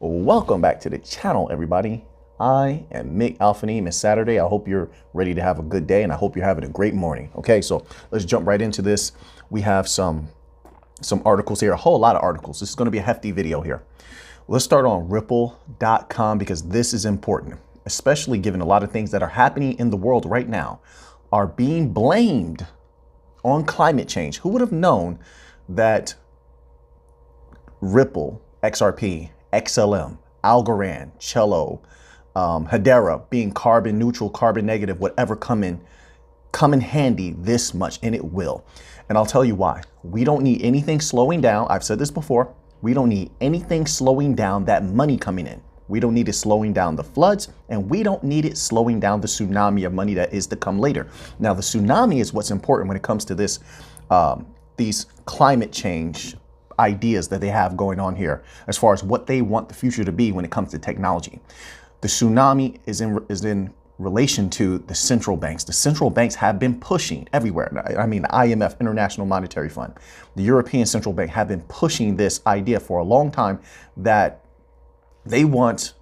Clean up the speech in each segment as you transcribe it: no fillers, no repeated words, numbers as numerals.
Welcome back to the channel, everybody. I am Mick Alphaneme. It's Saturday. I hope you're ready to have a good day, and I hope you're having a great morning. Okay, so let's jump right into this. We have some articles here, a whole lot of articles. This is going to be a hefty video here. Let's start on Ripple.com because this is important, especially given a lot of things that are happening in the world right now are being blamed on climate change. Who would have known that Ripple, XRP, XLM, Algorand, Cello, Hedera being carbon neutral, carbon negative, whatever come in handy this much, and it will. And I'll tell you why. We don't need anything slowing down. I've said this before. We don't need anything slowing down that money coming in. We don't need it slowing down the floods, and we don't need it slowing down the tsunami of money that is to come later. Now, the tsunami is what's important when it comes to this, these climate change ideas that they have going on here as far as what they want the future to be when it comes to technology. The tsunami is in relation to the central banks. The central banks have been pushing everywhere. I mean, the IMF, International Monetary Fund, the European Central Bank have been pushing this idea for a long time that they want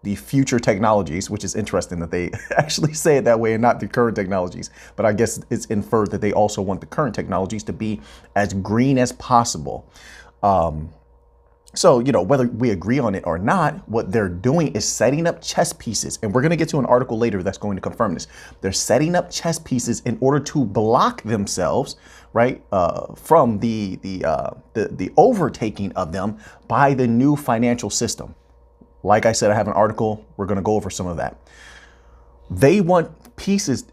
the future technologies, which is interesting that they actually say it that way and not the current technologies. But I guess it's inferred that they also want the current technologies to be as green as possible. So, you know, whether we agree on it or not, what they're doing is setting up chess pieces. And we're going to get to an article later that's going to confirm this. They're setting up chess pieces in order to block themselves, right, from the overtaking of them by the new financial system. Like I said, I have an article. We're going to go over some of that. They want pieces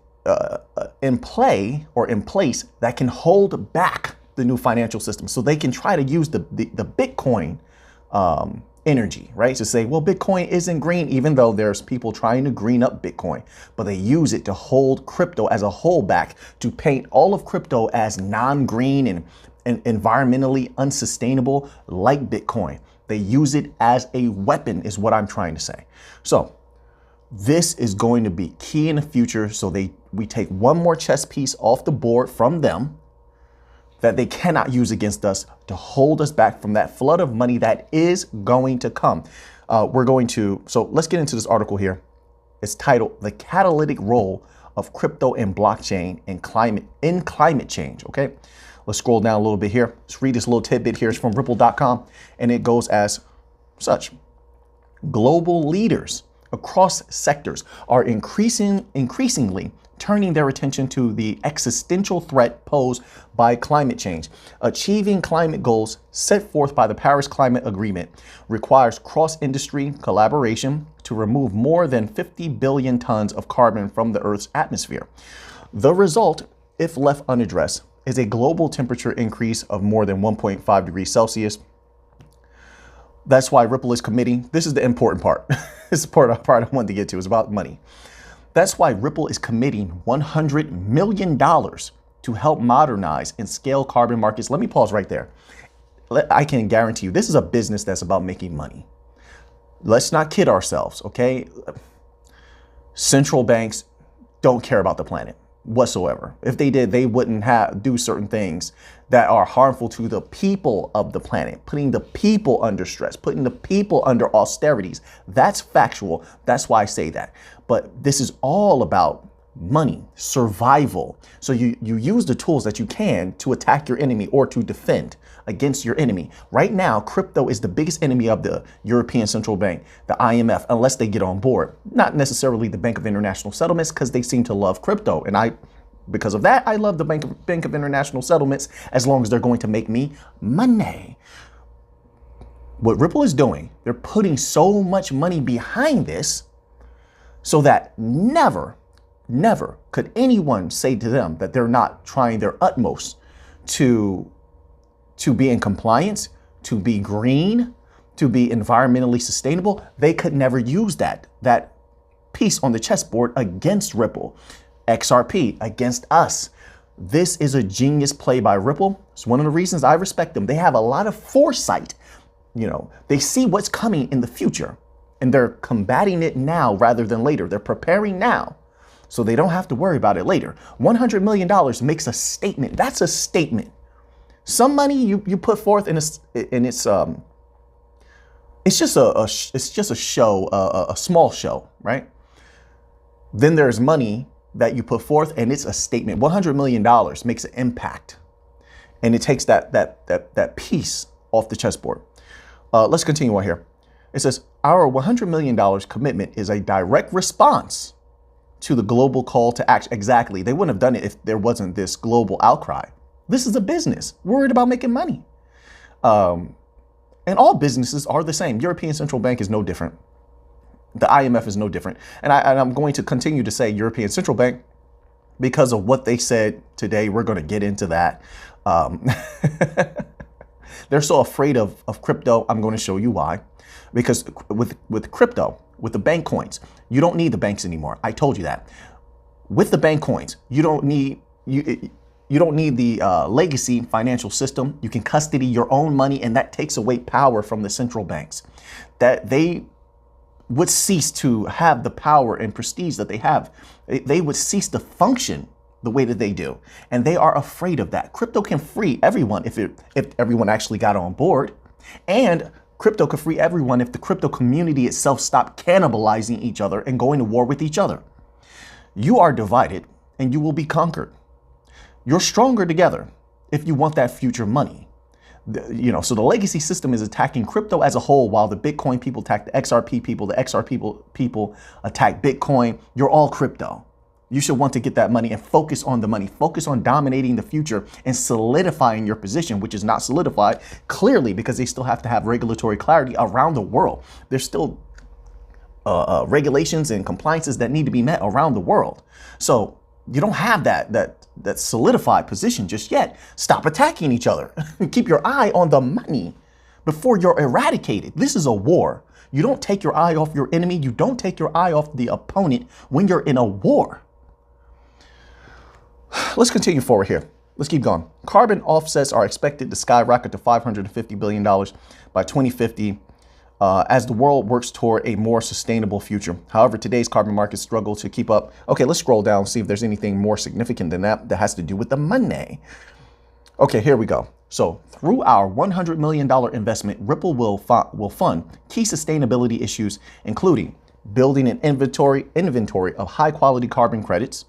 in play or in place that can hold back the new financial system, so they can try to use the Bitcoin energy, right? To say, well, Bitcoin isn't green, even though there's people trying to green up Bitcoin, but they use it to hold crypto as a whole back, to paint all of crypto as non-green and environmentally unsustainable like Bitcoin. They use it as a weapon is what I'm trying to say. So this is going to be key in the future. So we take one more chess piece off the board from them that they cannot use against us to hold us back from that flood of money that is going to come. So let's get into this article here. It's titled "The Catalytic Role of Crypto and Blockchain in Climate Change." Okay. Let's scroll down a little bit here. Let's read this little tidbit here. It's from Ripple.com, and it goes as such. Global leaders across sectors are increasingly turning their attention to the existential threat posed by climate change. Achieving climate goals set forth by the Paris Climate Agreement requires cross-industry collaboration to remove more than 50 billion tons of carbon from the Earth's atmosphere. The result, if left unaddressed, is a global temperature increase of more than 1.5 degrees Celsius. That's why Ripple is committing. This is the important part. This is the part I wanted to get to. It's about money. That's why Ripple is committing $100 million to help modernize and scale carbon markets. Let me pause right there. I can guarantee you this is a business that's about making money. Let's not kid ourselves, okay? Central banks don't care about the planet whatsoever. If they did, they wouldn't do certain things that are harmful to the people of the planet, putting the people under stress, putting the people under austerities. That's factual. That's why I say that. But this is all about money, survival. So you use the tools that you can to attack your enemy or to defend against your enemy. Right now, crypto is the biggest enemy of the European Central Bank, the IMF, unless they get on board. Not necessarily the Bank of International Settlements, because they seem to love crypto. And because of that, I love the Bank of International Settlements as long as they're going to make me money. What Ripple is doing, they're putting so much money behind this so that never could anyone say to them that they're not trying their utmost to be in compliance, to be green, to be environmentally sustainable. They could never use that piece on the chessboard against Ripple. XRP against us. This is a genius play by Ripple. It's one of the reasons I respect them. They have a lot of foresight. You know, they see what's coming in the future and they're combating it now rather than later. They're preparing now so they don't have to worry about it later. $100 million makes a statement. That's a statement. Some money you put forth in its It's just it's just a show, a small show, right? Then there's money that you put forth, and it's a statement. $100 million makes an impact, and it takes that piece off the chessboard. Let's continue on here. It says, our $100 million commitment is a direct response to the global call to action. Exactly. They wouldn't have done it if there wasn't this global outcry. This is a business worried about making money. And all businesses are the same. European Central Bank is no different. The IMF is no different. And I'm going to continue to say European Central Bank because of what they said today. We're going to get into that. They're so afraid of crypto. I'm going to show you why. Because with crypto, with the bank coins, you don't need the banks anymore. I told you that. With the bank coins, you don't need the legacy financial system. You can custody your own money, and that takes away power from the central banks. That they would cease to have the power and prestige that they have. They would cease to function the way that they do. And they are afraid of that. Crypto can free everyone if everyone actually got on board. And crypto could free everyone if the crypto community itself stopped cannibalizing each other and going to war with each other. You are divided and you will be conquered. You're stronger together if you want that future money. So the legacy system is attacking crypto as a whole, while the Bitcoin people attack the XRP people, the XRP people attack Bitcoin. You're all crypto. You should want to get that money and focus on the money, focus on dominating the future and solidifying your position, which is not solidified clearly because they still have to have regulatory clarity around the world. There's still regulations and compliances that need to be met around the world. So you don't have that solidified position just yet. Stop attacking each other. Keep your eye on the money before you're eradicated. This is a war. You don't take your eye off your enemy. You don't take your eye off the opponent when you're in a war. Let's continue forward here. Let's keep going. Carbon offsets are expected to skyrocket to $550 billion by 2050 as the world works toward a more sustainable future. However, today's carbon markets struggle to keep up. Okay, let's scroll down, see if there's anything more significant than that has to do with the money. Okay, here we go. So through our $100 million investment, Ripple will fund key sustainability issues, including building an inventory of high quality carbon credits,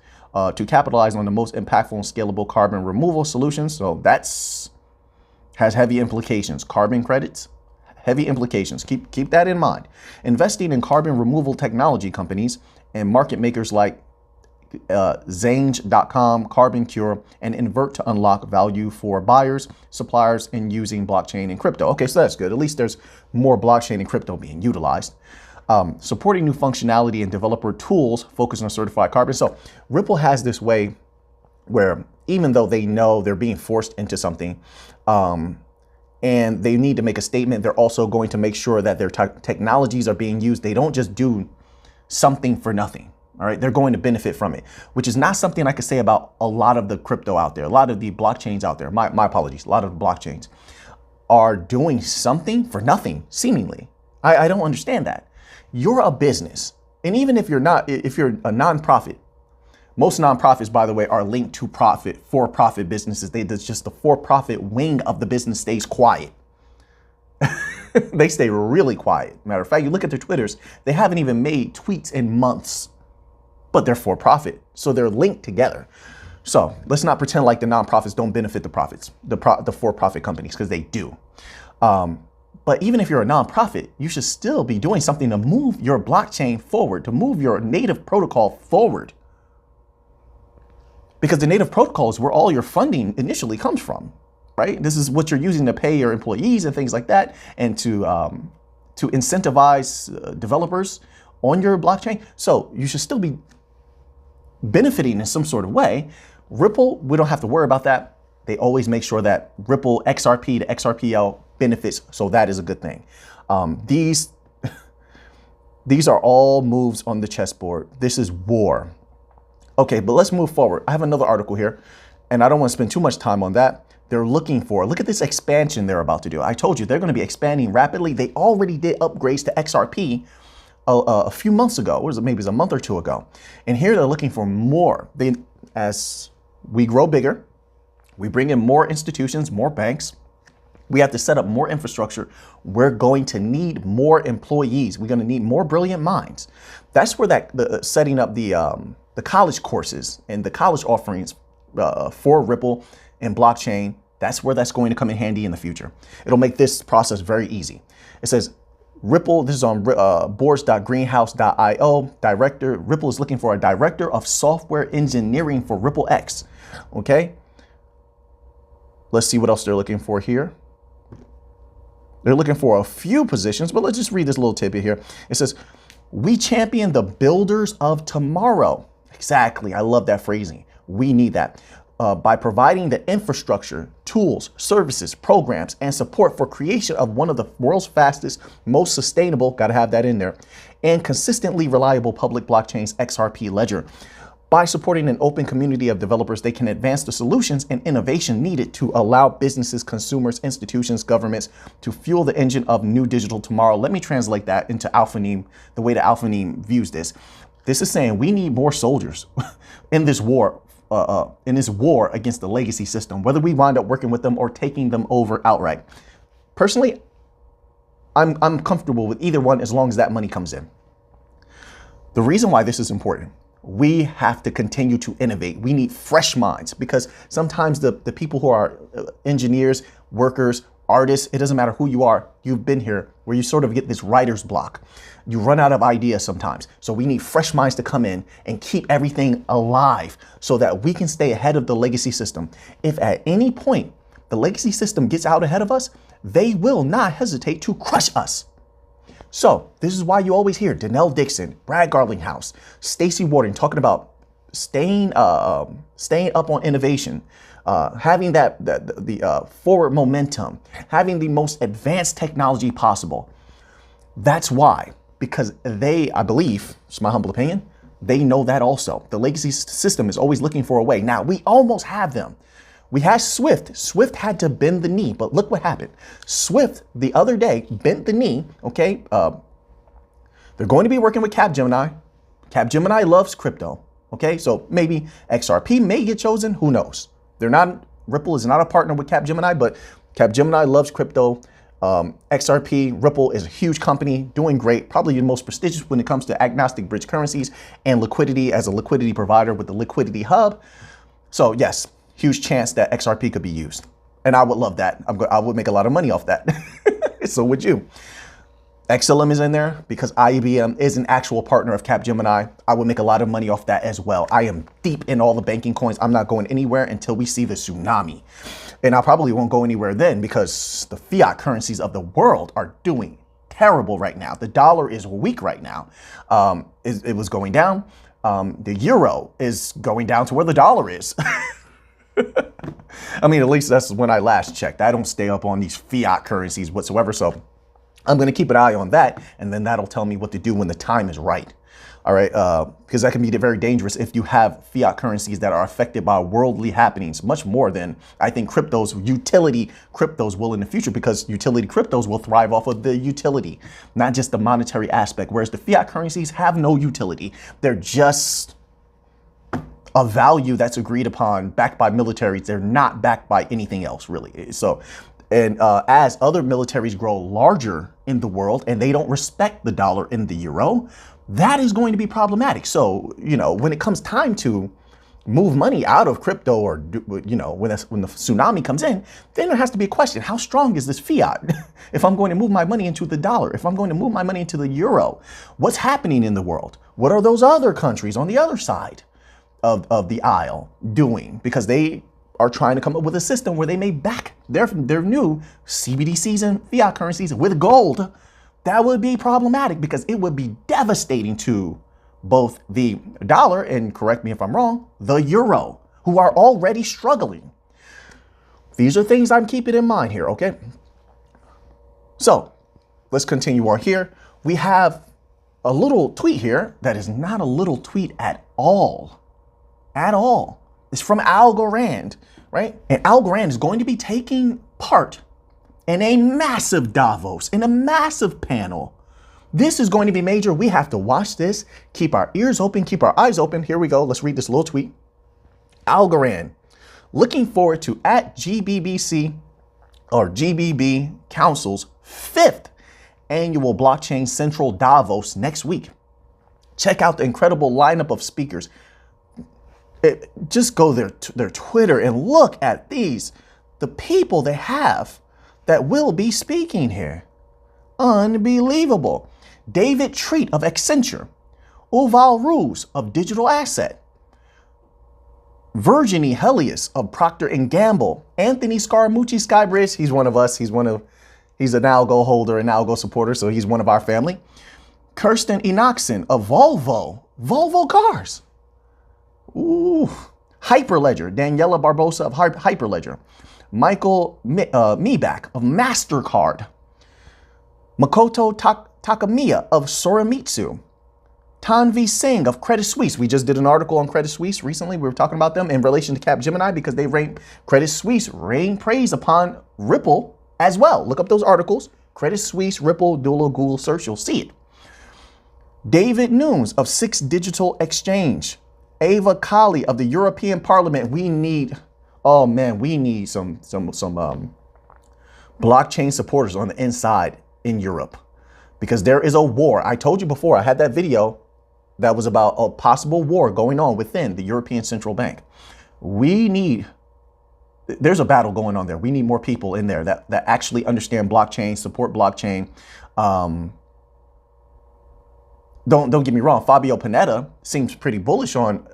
to capitalize on the most impactful and scalable carbon removal solutions. So has heavy implications. Carbon credits, heavy implications. Keep that in mind. Investing in carbon removal technology companies and market makers like Zange.com, Carbon Cure, and Invert to unlock value for buyers, suppliers, and using blockchain and crypto. Okay, so that's good. At least there's more blockchain and crypto being utilized. Supporting new functionality and developer tools focused on certified carbon. So Ripple has this way where even though they know they're being forced into something and they need to make a statement, they're also going to make sure that their technologies are being used. They don't just do something for nothing. All right, they're going to benefit from it, which is not something I could say about a lot of the crypto out there, a lot of the blockchains out there. My apologies. A lot of the blockchains are doing something for nothing, seemingly. I don't understand that. You're a business. And even if you're not, if you're a nonprofit, most nonprofits, by the way, are linked to for-profit businesses. That's just the for-profit wing of the business stays quiet. They stay really quiet. Matter of fact, you look at their Twitters, they haven't even made tweets in months, but they're for-profit. So they're linked together. So let's not pretend like the nonprofits don't benefit the profits, the for-profit companies, because they do. But even if you're a nonprofit, you should still be doing something to move your blockchain forward, to move your native protocol forward. Because the native protocol is where all your funding initially comes from, right? This is what you're using to pay your employees and things like that, and to incentivize developers on your blockchain. So you should still be benefiting in some sort of way. Ripple, we don't have to worry about that. They always make sure that Ripple XRP to XRPL benefits, so that is a good thing. These are all moves on the chessboard. This is war. Okay, but let's move forward. I have another article here, and I don't want to spend too much time on that. They're looking for, look at this expansion they're about to do. I told you they're going to be expanding rapidly. They already did upgrades to XRP a few months ago, or maybe it was a month or two ago. And here they're looking for more. As we grow bigger, we bring in more institutions, more banks, We have to set up more infrastructure. We're going to need more employees. We're going to need more brilliant minds. That's where setting up the college courses and the college offerings for Ripple and blockchain, that's where that's going to come in handy in the future. It'll make this process very easy. It says Ripple, this is on boards.greenhouse.io. Ripple is looking for a director of software engineering for Ripple X. Okay. Let's see what else they're looking for here. They're looking for a few positions, but let's just read this little tidbit here. It says, we champion the builders of tomorrow. Exactly. I love that phrasing. We need that. By providing the infrastructure, tools, services, programs, and support for creation of one of the world's fastest, most sustainable, got to have that in there, and consistently reliable public blockchains, XRP ledger. By supporting an open community of developers, they can advance the solutions and innovation needed to allow businesses, consumers, institutions, governments to fuel the engine of new digital tomorrow. Let me translate that into Alphanim, the way that Alphanim views this. This is saying we need more soldiers in this war against the legacy system, whether we wind up working with them or taking them over outright. Personally, I'm comfortable with either one as long as that money comes in. The reason why this is important, we have to continue to innovate. We need fresh minds, because sometimes the people who are engineers, workers, artists, it doesn't matter who you are, you've been here where you sort of get this writer's block. You run out of ideas sometimes. So we need fresh minds to come in and keep everything alive so that we can stay ahead of the legacy system. If at any point the legacy system gets out ahead of us, they will not hesitate to crush us. So this is why you always hear Danelle Dixon, Brad Garlinghouse, Stacey Warden talking about staying up on innovation, having the forward momentum, having the most advanced technology possible. That's why, because they, I believe, it's my humble opinion, they know that also. The legacy system is always looking for a way. Now, we almost have them. We had Swift. Swift had to bend the knee, but look what happened. Swift the other day bent the knee, okay? They're going to be working with Capgemini. Capgemini loves crypto, okay? So maybe XRP may get chosen, who knows? Ripple is not a partner with Capgemini, but Capgemini loves crypto. XRP, Ripple is a huge company, doing great, probably the most prestigious when it comes to agnostic bridge currencies and liquidity as a liquidity provider with the liquidity hub. So yes, huge chance that XRP could be used. And I would love that. I would make a lot of money off that. So would you. XLM is in there because IBM is an actual partner of Capgemini. I would make a lot of money off that as well. I am deep in all the banking coins. I'm not going anywhere until we see the tsunami. And I probably won't go anywhere then because the fiat currencies of the world are doing terrible right now. The dollar is weak right now. It was going down. The euro is going down to where the dollar is. I mean, at least that's when I last checked. I don't stay up on these fiat currencies whatsoever. So I'm going to keep an eye on that. And then that'll tell me what to do when the time is right. All right. Because that can be very dangerous if you have fiat currencies that are affected by worldly happenings, much more than I think utility cryptos will in the future, because utility cryptos will thrive off of the utility, not just the monetary aspect. Whereas the fiat currencies have no utility. They're just a value that's agreed upon, backed by militaries. They're not backed by anything else, really. So, and as other militaries grow larger in the world and they don't respect the dollar and the euro, that is going to be problematic. So, when it comes time to move money out of crypto, or, when the tsunami comes in, then there has to be a question. How strong is this fiat? If I'm going to move my money into the dollar, if I'm going to move my money into the euro, what's happening in the world? What are those other countries on the other side of the aisle doing? Because they are trying to come up with a system where they may back their new CBDCs and fiat currencies with gold. That would be problematic because it would be devastating to both the dollar and, correct me if I'm wrong, the euro, who are already struggling. These are things I'm keeping in mind here, okay? So let's continue on here. We have a little tweet here that is not a little tweet at all. At all. It's from Algorand, right? And Algorand is going to be taking part in a massive Davos, in a massive panel. This is going to be major. We have to watch this, keep our ears open, keep our eyes open. Here we go. Let's read this little tweet. Algorand, looking forward to @GBBC or GBB Council's 5th annual Blockchain Central Davos next week. Check out the incredible lineup of speakers. Just go their Twitter and look at the people they have that will be speaking here. Unbelievable. David Treat of Accenture, Uval Ruse of Digital Asset, Virginie Helius of Procter & Gamble, Anthony Scaramucci Skybridge, he's one of us, he's an algo holder and algo supporter, so he's one of our family. Kirsten Enoxen of Volvo Cars. Ooh. Hyperledger, Daniela Barbosa of Hyperledger, Michael Mibak of MasterCard, Makoto Takamiya of Sorimitsu, Tanvi Singh of Credit Suisse. We just did an article on Credit Suisse recently. We were talking about them in relation to Capgemini because Credit Suisse rained praise upon Ripple as well. Look up those articles. Credit Suisse, Ripple, do a little Google search, you'll see it. David Nunes of Six Digital Exchange, Ava Kali of the European Parliament. We need some blockchain supporters on the inside in Europe, because there is a war. I told you before, I had that video that was about a possible war going on within the European Central Bank. There's a battle going on there. We need more people in there that actually understand blockchain, support blockchain. Don't get me wrong. Fabio Panetta seems pretty bullish on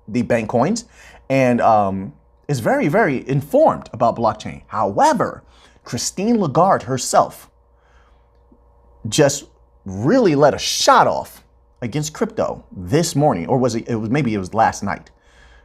the bank coins, and is very, very informed about blockchain. However, Christine Lagarde herself just really let a shot off against crypto this morning, or maybe it was last night.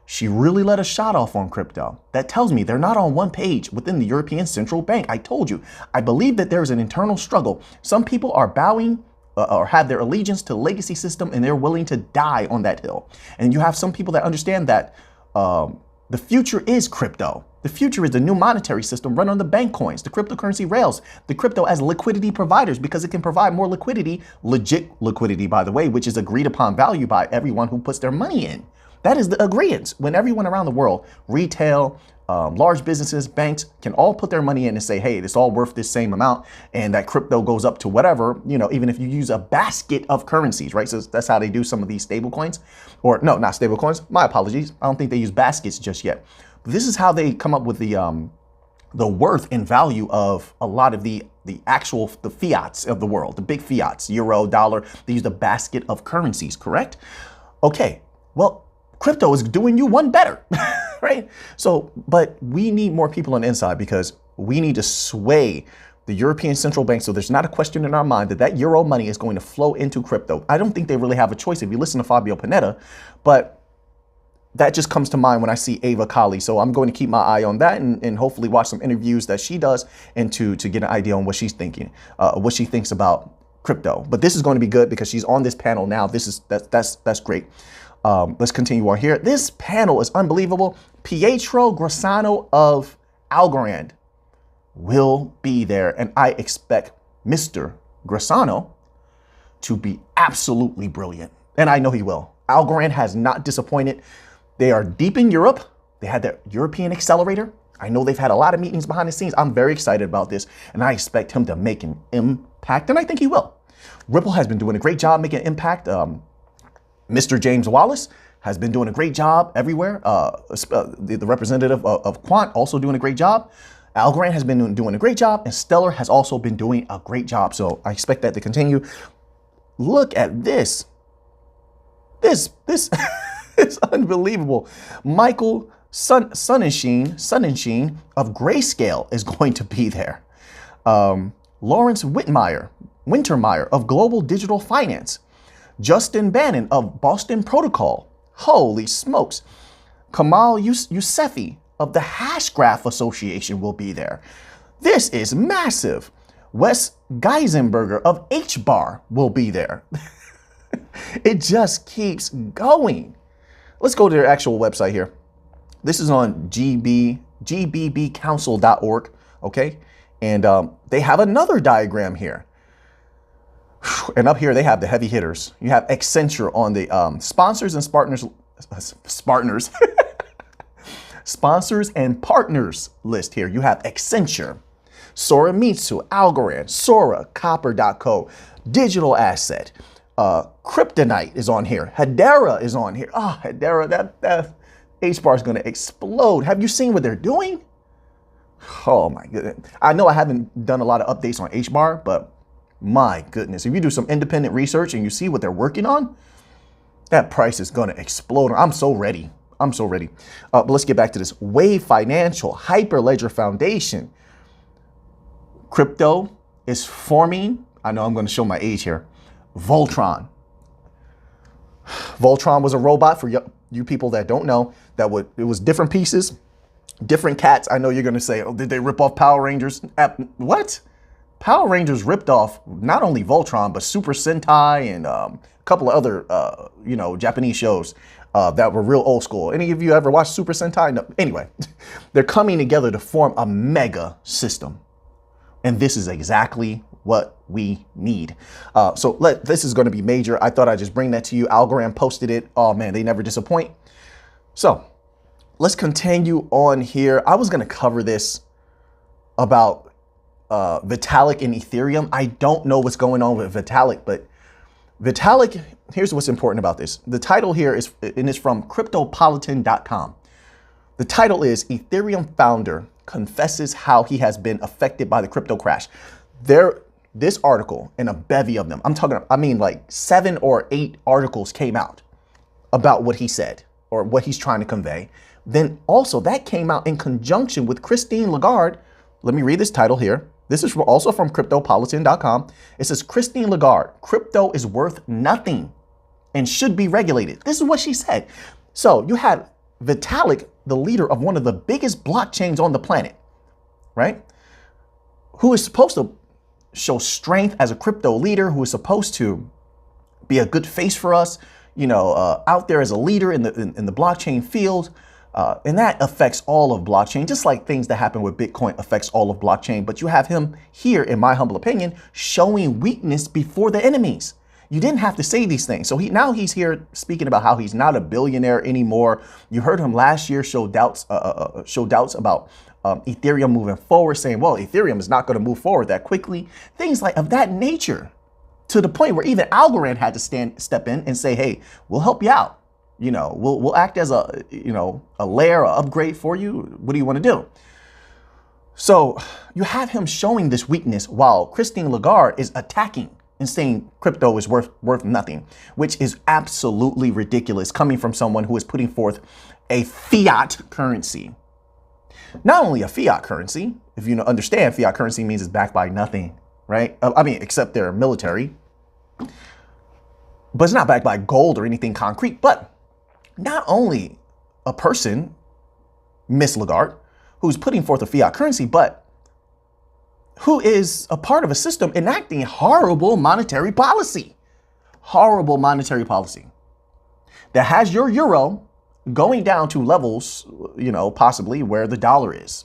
She really let a shot off on crypto. That tells me they're not on one page within the European Central Bank. I told you, I believe that there is an internal struggle. Some people are bowing or have their allegiance to the legacy system, and they're willing to die on that hill. And you have some people that understand that the future is crypto. The future is the new monetary system run on the bank coins, the cryptocurrency rails, the crypto as liquidity providers, because it can provide more liquidity, legit liquidity, by the way, which is agreed upon value by everyone who puts their money in. That is the agreement. When everyone around the world, retail, large businesses, banks, can all put their money in and say, hey, it's all worth this same amount, and that crypto goes up to whatever, even if you use a basket of currencies, right? So that's how they do some of these stable coins, or no, not stable coins. My apologies. I don't think they use baskets just yet. But this is how they come up with the worth and value of a lot of the fiats of the world, the big fiats, euro, dollar. They use a basket of currencies, correct? Okay, well, crypto is doing you one better, right? So, but we need more people on the inside, because we need to sway the European Central Bank so there's not a question in our mind that euro money is going to flow into crypto. I don't think they really have a choice if you listen to Fabio Panetta, but that just comes to mind when I see Ava Kali. So I'm going to keep my eye on that and hopefully watch some interviews that she does, and to get an idea on what she's thinking, what she thinks about crypto. But this is going to be good because she's on this panel now. That's great. Let's continue on here. This panel is unbelievable. Pietro Grassano of Algorand will be there, and I expect Mr. Grassano to be absolutely brilliant, and I know he will. Algorand has not disappointed. They are deep in Europe. They had their European accelerator. I know they've had a lot of meetings behind the scenes. I'm very excited about this, and I expect him to make an impact, and I think he will. Ripple has been doing a great job making an impact. Mr. James Wallace has been doing a great job everywhere. The representative of Quant also doing a great job. Algorand has been doing a great job, and Stellar has also been doing a great job. So I expect that to continue. Look at this. This is unbelievable. Michael Sonnenschein of Grayscale is going to be there. Lawrence Wintermeyer of Global Digital Finance. Justin Bannon of Boston Protocol. Holy smokes. Kamal Yousefi of the Hashgraph Association will be there. This is massive. Wes Geisenberger of HBAR will be there. It just keeps going. Let's go to their actual website here. This is on gbbcouncil.org, okay? And they have another diagram here. And up here, they have the heavy hitters. You have Accenture on the sponsors and partners. Sponsors and partners list here. You have Accenture, Soramitsu, Algorand, Sora, Copper.co, Digital Asset, Kryptonite is on here. Hedera is on here. Oh, Hedera, that H-bar is going to explode. Have you seen what they're doing? Oh my goodness. I know I haven't done a lot of updates on H-bar, but my goodness, if you do some independent research and you see what they're working on, that price is going to explode. I'm so ready. I'm so ready. But let's get back to this. Wave Financial, Hyperledger Foundation. Crypto is forming. I know I'm going to show my age here. Voltron. Voltron was a robot, for you people that don't know, it was different pieces, different cats. I know you're going to say, oh, did they rip off Power Rangers? What? Power Rangers ripped off not only Voltron, but Super Sentai and a couple of other, Japanese shows that were real old school. Any of you ever watched Super Sentai? No. Anyway, they're coming together to form a mega system. And this is exactly what we need. This is going to be major. I thought I'd just bring that to you. Algorand posted it. Oh man, they never disappoint. So let's continue on here. I was going to cover this about Vitalik and Ethereum. I don't know what's going on with Vitalik, but Vitalik, here's what's important about this. The title here is from cryptopolitan.com. The title is Ethereum founder confesses how he has been affected by the crypto crash. This article and a bevy of them, I mean like 7 or 8 articles came out about what he said or what he's trying to convey. Then also that came out in conjunction with Christine Lagarde. Let me read this title here. This is also from cryptopolitan.com. It says, Christine Lagarde, crypto is worth nothing and should be regulated. This is what she said. So you had Vitalik, the leader of one of the biggest blockchains on the planet, right? Who is supposed to show strength as a crypto leader, who is supposed to be a good face for us, out there as a leader in the blockchain field. And that affects all of blockchain, just like things that happen with Bitcoin affects all of blockchain. But you have him here, in my humble opinion, showing weakness before the enemies. You didn't have to say these things. So now he's here speaking about how he's not a billionaire anymore. You heard him last year show doubts about Ethereum moving forward, saying, well, Ethereum is not going to move forward that quickly. Things like of that nature, to the point where even Algorand had to step in and say, hey, we'll help you out. We'll act as a layer or upgrade for you. What do you want to do? So you have him showing this weakness while Christine Lagarde is attacking and saying crypto is worth nothing, which is absolutely ridiculous coming from someone who is putting forth a fiat currency. Not only a fiat currency, if you understand, fiat currency means it's backed by nothing, right? Except their military. But it's not backed by gold or anything concrete. But not only a person, Miss Lagarde, who's putting forth a fiat currency, but who is a part of a system enacting horrible monetary policy. Horrible monetary policy that has your euro going down to levels, possibly where the dollar is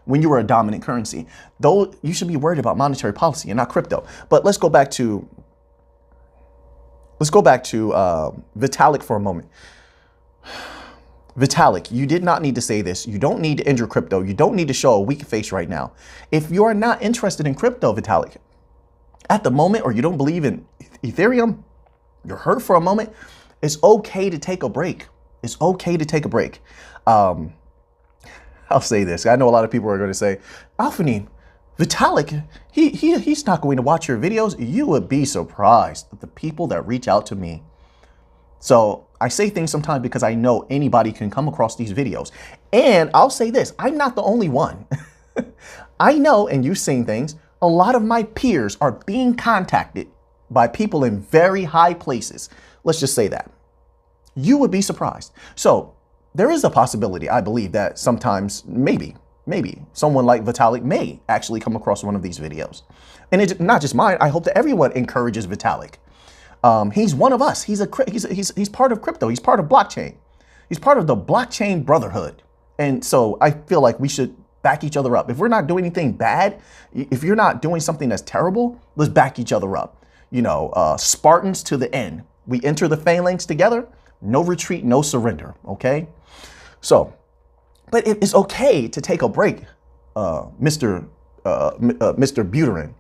when you were a dominant currency. Though you should be worried about monetary policy and not crypto. But let's go back to Vitalik for a moment. Vitalik, you did not need to say this. You don't need to injure crypto. You don't need to show a weak face right now. If you are not interested in crypto, Vitalik, at the moment, or you don't believe in Ethereum, you're hurt for a moment, it's okay to take a break. It's okay to take a break. I'll say this. I know a lot of people are going to say, Alfani, Vitalik, he's not going to watch your videos. You would be surprised at the people that reach out to me. So I say things sometimes because I know anybody can come across these videos. And I'll say this, I'm not the only one. I know, and you've seen things, a lot of my peers are being contacted by people in very high places. Let's just say that. You would be surprised. So there is a possibility, I believe, that sometimes, maybe someone like Vitalik may actually come across one of these videos. And it's not just mine. I hope that everyone encourages Vitalik. He's one of us. He's part of crypto. He's part of blockchain. He's part of the blockchain brotherhood. And so I feel like we should back each other up. If we're not doing anything bad, if you're not doing something that's terrible, let's back each other up. Spartans to the end. We enter the phalanx together. No retreat, no surrender. Okay. So But it's okay to take a break, Mr. Buterin,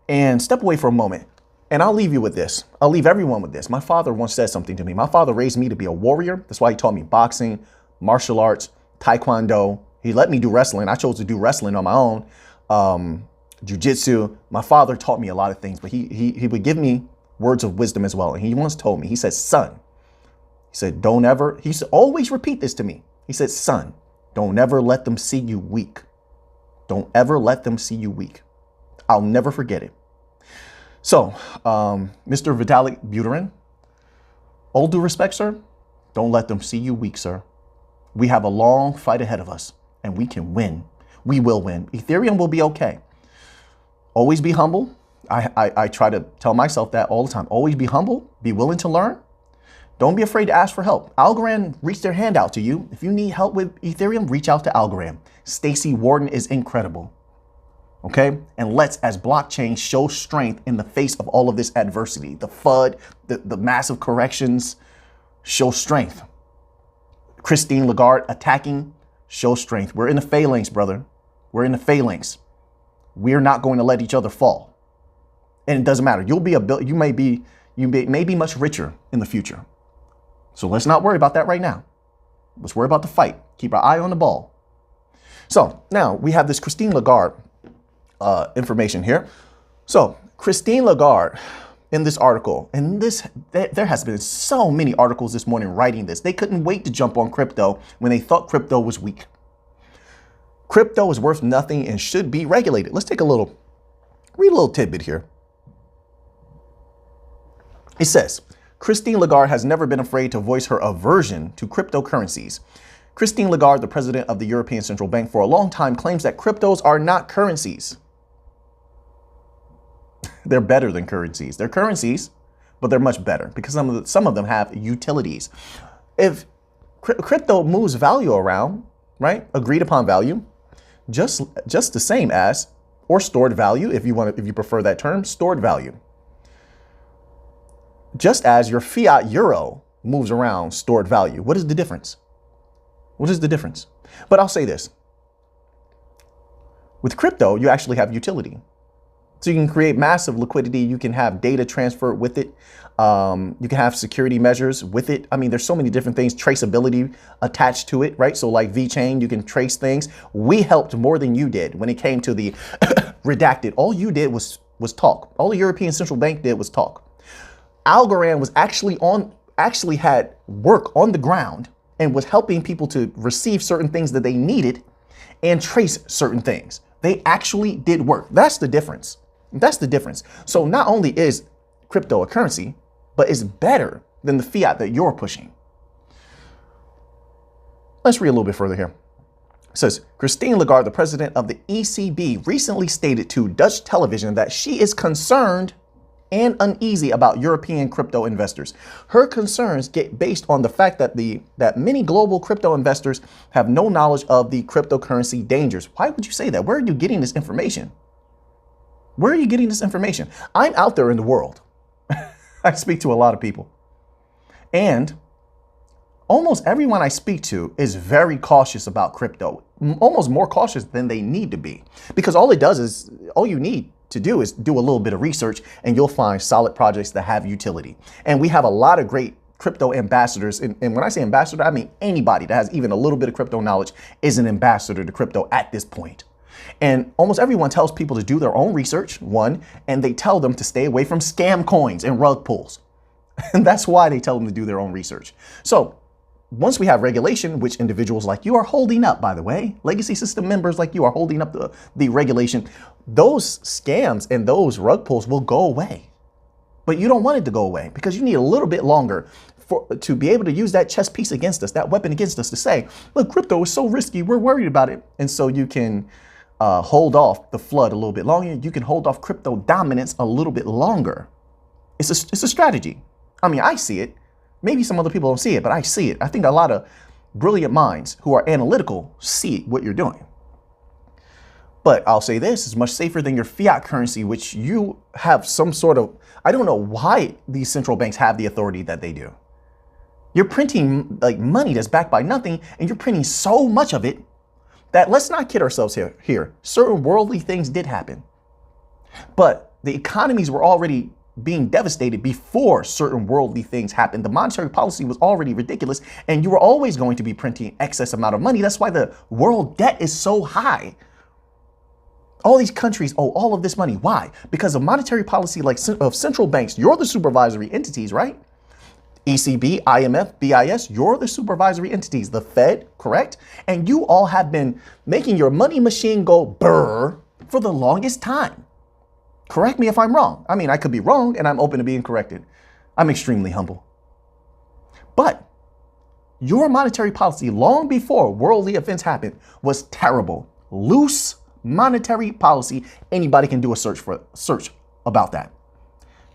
and step away for a moment. And I'll leave you with this. I'll leave everyone with this. My father once said something to me. My father raised me to be a warrior. That's why he taught me boxing, martial arts, taekwondo. He let me do wrestling. I chose to do wrestling on my own. Jiu-jitsu. My father taught me a lot of things, but he would give me words of wisdom as well. And he once told me, he said, son, he said, don't ever, he used to always repeat this to me. He said, son, don't ever let them see you weak. Don't ever let them see you weak. I'll never forget it. So, Mr. Vitalik Buterin, all due respect, sir, don't let them see you weak, sir. We have a long fight ahead of us, and we can win. We will win. Ethereum will be okay. Always be humble. I try to tell myself that all the time. Always be humble. Be willing to learn. Don't be afraid to ask for help. Algorand reached their hand out to you. If you need help with Ethereum, reach out to Algorand. Stacey Warden is incredible. Okay? And let's, as blockchain, show strength in the face of all of this adversity. The FUD, the massive corrections, show strength. Christine Lagarde attacking, show strength. We're in the phalanx, brother. We're in the phalanx. We're not going to let each other fall. And it doesn't matter. You may be much richer in the future. So let's not worry about that right now. Let's worry about the fight. Keep our eye on the ball. So now we have this Christine Lagarde information here. So Christine Lagarde in this article, and there has been so many articles this morning writing this. They couldn't wait to jump on crypto when they thought crypto was weak. Crypto is worth nothing and should be regulated. Let's read a little tidbit here. It says, Christine Lagarde has never been afraid to voice her aversion to cryptocurrencies. Christine Lagarde, the president of the European Central Bank for a long time, claims that cryptos are not currencies. They're better than currencies. They're currencies, but they're much better because some of them have utilities. If crypto moves value around, right? Agreed upon value, just the same as, or stored value, if you prefer that term, stored value. Just as your fiat euro moves around stored value. What is the difference? What is the difference? But I'll say this. With crypto, you actually have utility. So you can create massive liquidity. You can have data transfer with it. You can have security measures with it. I mean, there's so many different things, traceability attached to it, right? So like VeChain, you can trace things. We helped more than you did when it came to the redacted. All you did was talk. All the European Central Bank did was talk. Algorand was actually had work on the ground and was helping people to receive certain things that they needed and trace certain things. They actually did work. That's the difference. That's the difference. So not only is crypto a currency, but it's better than the fiat that you're pushing. Let's read a little bit further here. It says, Christine Lagarde, the president of the ECB, recently stated to Dutch television that she is concerned and uneasy about European crypto investors. Her concerns get based on the fact that many global crypto investors have no knowledge of the cryptocurrency dangers. Why would you say that? Where are you getting this information? Where are you getting this information? I'm out there in the world. I speak to a lot of people. And almost everyone I speak to is very cautious about crypto, almost more cautious than they need to be. Because all you need to do is do a little bit of research and you'll find solid projects that have utility. And we have a lot of great crypto ambassadors. And when I say ambassador, I mean anybody that has even a little bit of crypto knowledge is an ambassador to crypto at this point. And almost everyone tells people to do their own research, and they tell them to stay away from scam coins and rug pulls. And that's why they tell them to do their own research. So once we have regulation, which individuals like you are holding up, by the way, legacy system members like you are holding up the regulation, those scams and those rug pulls will go away. But you don't want it to go away because you need a little bit longer to be able to use that chess piece against us, that weapon against us to say, look, crypto is so risky, we're worried about it. And so you can hold off the flood a little bit longer. You can hold off crypto dominance a little bit longer. It's a strategy. I mean, I see it. Maybe some other people don't see it, but I see it. I think a lot of brilliant minds who are analytical see what you're doing. But I'll say this is much safer than your fiat currency, which you have some sort of, I don't know why these central banks have the authority that they do. You're printing like money that's backed by nothing, and you're printing so much of it that, let's not kid ourselves here. Certain worldly things did happen, but the economies were already being devastated before certain worldly things happened. The monetary policy was already ridiculous, and you were always going to be printing excess amount of money. That's why the world debt is so high. All these countries owe all of this money. Why? Because of monetary policy of central banks. You're the supervisory entities, right? ECB, IMF, BIS, you're the supervisory entities, the Fed, correct? And you all have been making your money machine go brr for the longest time. Correct me if I'm wrong. I mean, I could be wrong, and I'm open to being corrected. I'm extremely humble. But your monetary policy, long before worldly events happened, was terrible. Loose monetary policy. Anybody can do a search about that.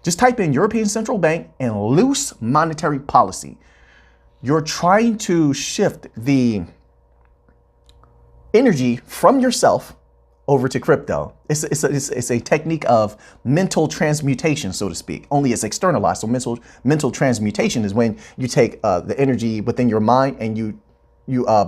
Just type in European Central Bank and loose monetary policy. You're trying to shift the energy from yourself over to crypto. It's a technique of mental transmutation, so to speak. Only it's externalized. So mental transmutation is when you take the energy within your mind and you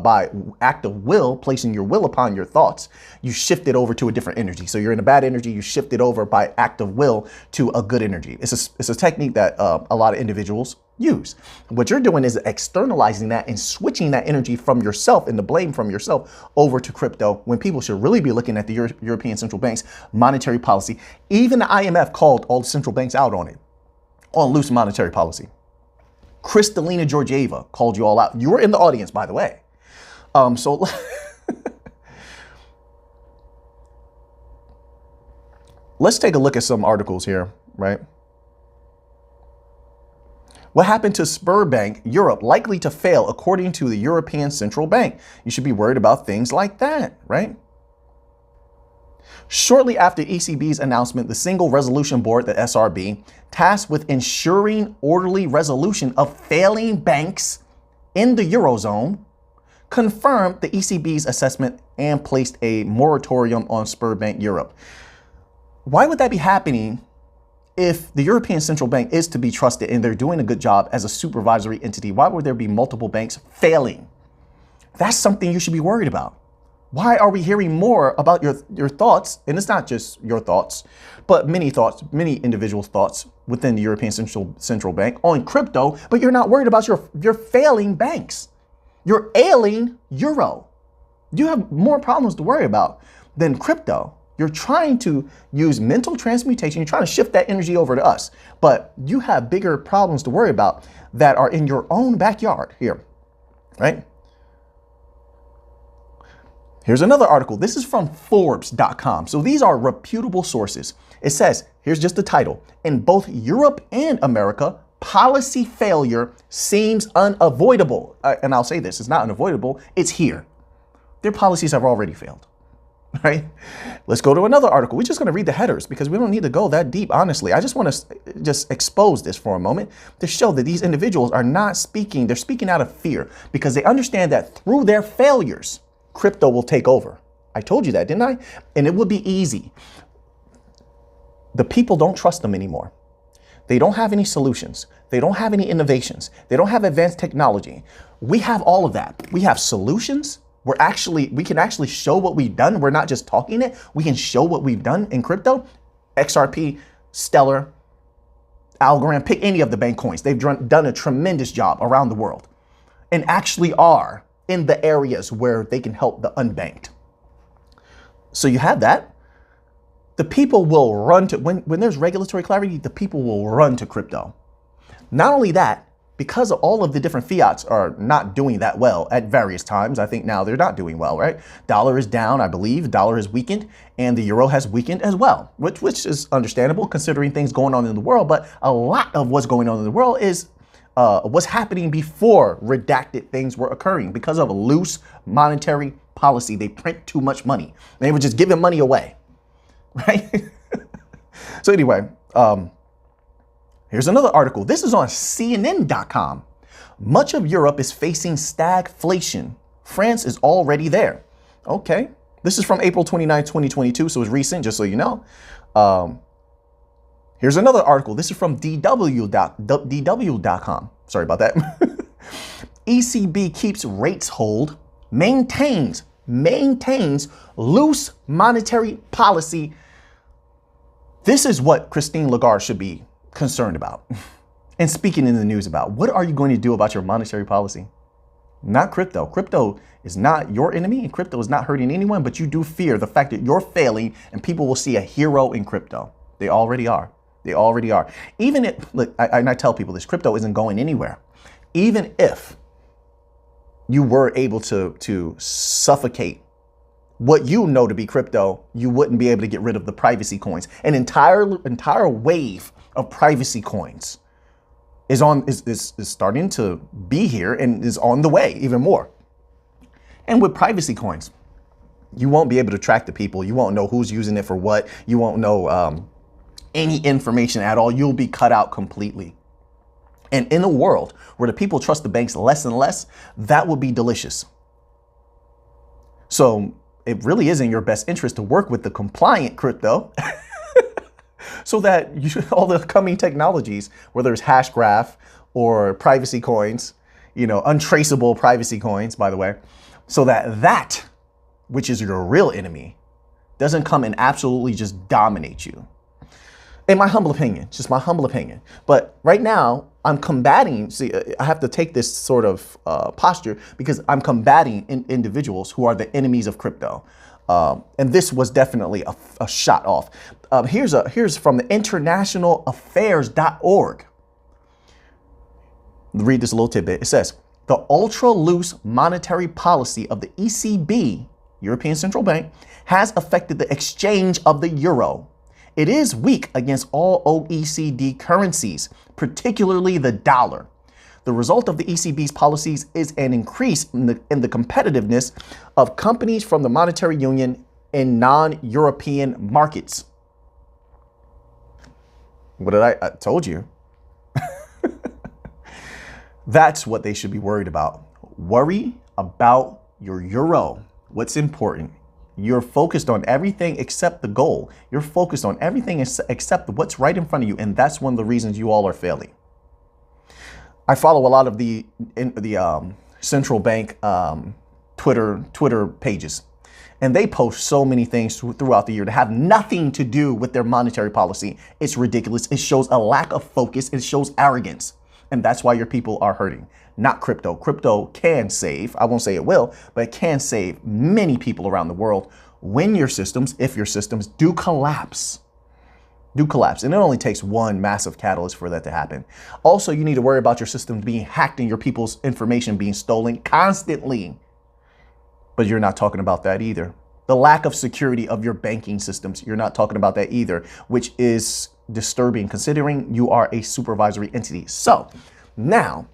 by act of will, placing your will upon your thoughts, you shift it over to a different energy. So you're in a bad energy, you shift it over by act of will to a good energy. It's a technique that a lot of individuals use. What you're doing is externalizing that and switching that energy from yourself and the blame from yourself over to crypto, when people should really be looking at the European Central Bank's monetary policy. Even the IMF called all the central banks out on it, on loose monetary policy. Kristalina Georgieva called you all out. You were in the audience, by the way. So let's take a look at some articles here, right? What happened to Sberbank Europe likely to fail according to the European Central Bank? You should be worried about things like that, right? Shortly after ECB's announcement, the Single Resolution Board, the SRB, tasked with ensuring orderly resolution of failing banks in the Eurozone, confirmed the ECB's assessment and placed a moratorium on Sberbank Europe. Why would that be happening if the European Central Bank is to be trusted and they're doing a good job as a supervisory entity? Why would there be multiple banks failing? That's something you should be worried about. Why are we hearing more about your thoughts? And it's not just your thoughts, but many individuals' thoughts within the European Central Bank on crypto, but you're not worried about your failing banks. Your ailing euro. You have more problems to worry about than crypto. You're trying to use mental transmutation. You're trying to shift that energy over to us, but you have bigger problems to worry about that are in your own backyard here, right? Here's another article. This is from Forbes.com. So these are reputable sources. It says, here's just the title. In both Europe and America, policy failure seems unavoidable. And I'll say this, it's not unavoidable, it's here. Their policies have already failed, right? Let's go to another article. We're just going to read the headers because we don't need to go that deep, honestly. I just want to just expose this for a moment to show that these individuals are not speaking. They're speaking out of fear because they understand that through their failures, crypto will take over. I told you that, didn't I? And it would be easy. The people don't trust them anymore. They don't have any solutions. They don't have any innovations. They don't have advanced technology. We have all of that. We have solutions. We can actually show what we've done. We're not just talking it. We can show what we've done in crypto. XRP, Stellar, Algorand, pick any of the bank coins. They've done a tremendous job around the world and actually are in the areas where they can help the unbanked. So you have that. The people will run to, when there's regulatory clarity, the people will run to crypto. Not only that, because of all of the different fiats are not doing that well at various times. I think now they're not doing well, right? Dollar is down, I believe. Dollar has weakened and the euro has weakened as well, which is understandable considering things going on in the world. But a lot of what's going on in the world is what's happening before redacted things were occurring because of a loose monetary policy. They print too much money. They were just giving money away, right? So anyway, here's another article. This is on CNN.com. Much of Europe is facing stagflation. France is already there. Okay. This is from April 29, 2022. So it's recent, just so you know. Here's another article. This is from DW.com. Sorry about that. ECB keeps rates hold, maintains loose monetary policy. This is what Christine Lagarde should be concerned about and speaking in the news about. What are you going to do about your monetary policy? Not crypto. Crypto is not your enemy and crypto is not hurting anyone, but you do fear the fact that you're failing and people will see a hero in crypto. They already are. They already are. Even if, look, I tell people this, crypto isn't going anywhere. Even if you were able to suffocate what you know to be crypto, you wouldn't be able to get rid of the privacy coins. An entire wave of privacy coins is starting to be here and is on the way even more. And with privacy coins, you won't be able to track the people. You won't know who's using it for what. You won't know any information at all. You'll be cut out completely. And in a world where the people trust the banks less and less, that would be delicious. So it really is in your best interest to work with the compliant crypto so that all the coming technologies, whether it's hash graph or privacy coins, untraceable privacy coins, by the way, so that which is your real enemy doesn't come and absolutely just dominate you. In my humble opinion, just my humble opinion. But right now I'm combating, see, I have to take this sort of posture because I'm combating individuals who are the enemies of crypto. And this was definitely a shot off. Here's from the internationalaffairs.org. Read this little tidbit. It says, the ultra loose monetary policy of the ECB, European Central Bank, has affected the exchange of the euro. It is weak against all OECD currencies, particularly the dollar. The result of the ECB's policies is an increase in the competitiveness of companies from the monetary union in non-European markets. What did I told you? That's what they should be worried about. Worry about your euro. What's important? You're focused on everything except the goal. You're focused on everything except what's right in front of you. And that's one of the reasons you all are failing. I follow a lot of the central bank Twitter pages, and they post so many things throughout the year that have nothing to do with their monetary policy. It's ridiculous. It shows a lack of focus. It shows arrogance. And that's why your people are hurting, not crypto. Crypto can save, I won't say it will, but it can save many people around the world when your systems, if your systems do collapse. And it only takes one massive catalyst for that to happen. Also, you need to worry about your systems being hacked and your people's information being stolen constantly. But you're not talking about that either. The lack of security of your banking systems, you're not talking about that either, which is disturbing considering you are a supervisory entity. So now,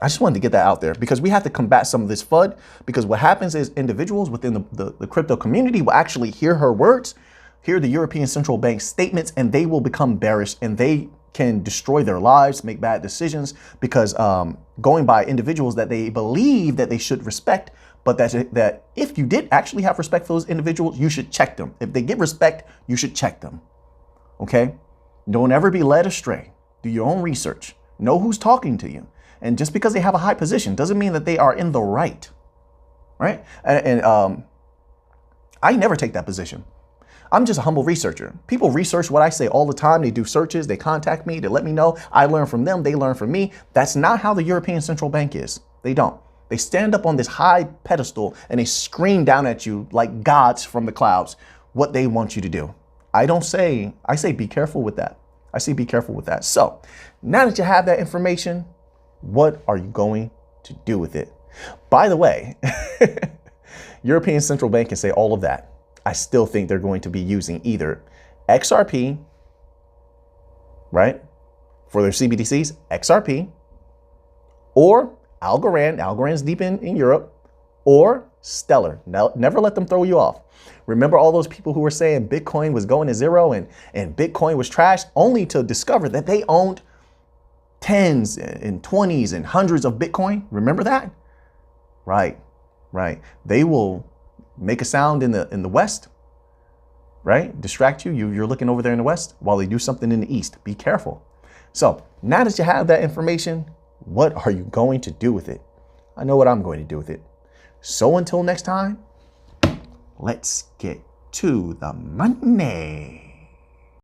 I just wanted to get that out there because we have to combat some of this FUD, because what happens is individuals within the crypto community will actually hear her words, hear the European Central Bank statements, and they will become bearish and they can destroy their lives, make bad decisions because going by individuals that they believe that they should respect, but that if you did actually have respect for those individuals, you should check them. If they get respect, you should check them. Okay? Don't ever be led astray. Do your own research. Know who's talking to you. And just because they have a high position doesn't mean that they are in the right. Right? And I never take that position. I'm just a humble researcher. People research what I say all the time. They do searches. They contact me. They let me know. I learn from them. They learn from me. That's not how the European Central Bank is. They don't. They stand up on this high pedestal and they scream down at you like gods from the clouds what they want you to do. I say be careful with that. I say be careful with that. So now that you have that information, what are you going to do with it? By the way, European Central Bank can say all of that. I still think they're going to be using either XRP, right, for their CBDCs, XRP, or Algorand. Algorand's deep in Europe, or Stellar. Now, never let them throw you off. Remember all those people who were saying Bitcoin was going to zero and Bitcoin was trash, only to discover that they owned tens and 20s and hundreds of Bitcoin. Remember that? Right. They will make a sound in the West, right? Distract you. You're looking over there in the West while they do something in the East. Be careful. So now that you have that information, What are you going to do with it? I know what I'm going to do with it. So until next time, let's get to the money.